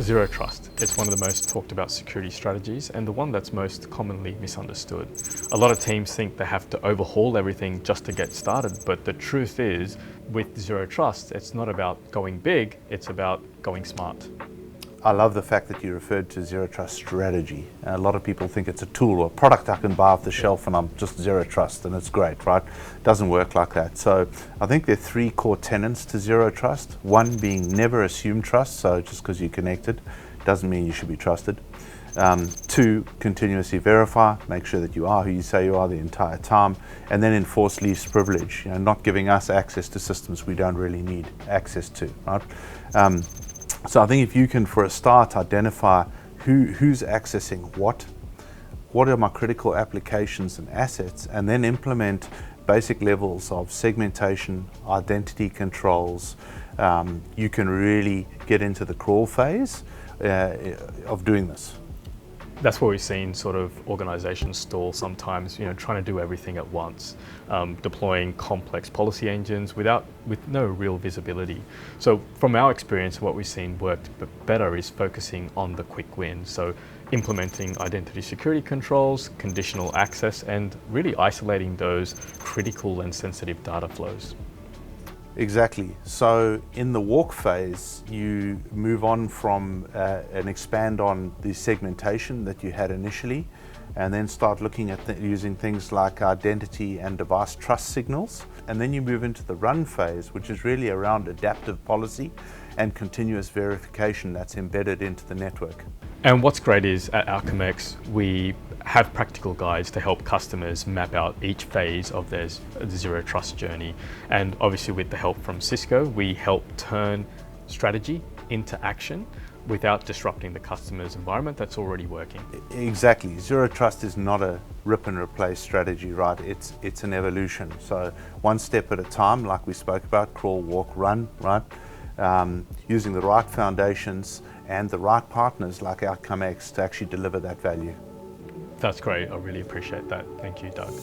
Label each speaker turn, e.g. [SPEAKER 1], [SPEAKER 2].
[SPEAKER 1] Zero trust. It's one of the most talked about security strategies and the one that's most commonly misunderstood. A lot of teams think they have to overhaul everything just to get started, but the truth is, with zero trust, it's not about going big, it's about going smart.
[SPEAKER 2] I love the fact that you referred to zero trust strategy. A lot of people think it's a tool or a product I can buy off the shelf and I'm just zero trust and it's great, right? It doesn't work like that. So I think there are three core tenets to zero trust. One being never assume trust, so just because you're connected doesn't mean you should be trusted. Two, continuously verify, make sure that you are who you say you are the entire time, and then enforce least privilege, not giving us access to systems we don't really need access to, right? So I think if you can, for a start, identify who's accessing what are my critical applications and assets, and then implement basic levels of segmentation, identity controls, you can really get into the crawl phase of doing this.
[SPEAKER 1] That's where we've seen sort of organizations stall sometimes, trying to do everything at once, deploying complex policy engines with no real visibility. So from our experience, what we've seen worked better is focusing on the quick wins. So implementing identity security controls, conditional access, and really isolating those critical and sensitive data flows.
[SPEAKER 2] Exactly. So in the walk phase, you move on from and expand on the segmentation that you had initially, and then start looking at using things like identity and device trust signals. And then you move into the run phase, which is really around adaptive policy and continuous verification that's embedded into the network.
[SPEAKER 1] And what's great is at Outcomex, we have practical guides to help customers map out each phase of their zero trust journey. And obviously with the help from Cisco, we help turn strategy into action without disrupting the customer's environment that's already working.
[SPEAKER 2] Exactly. Zero trust is not a rip and replace strategy, right? It's an evolution. So one step at a time, like we spoke about, crawl, walk, run, right? Using the right foundations and the right partners like Outcomex to actually deliver that value.
[SPEAKER 1] That's great. I really appreciate that. Thank you, Doug.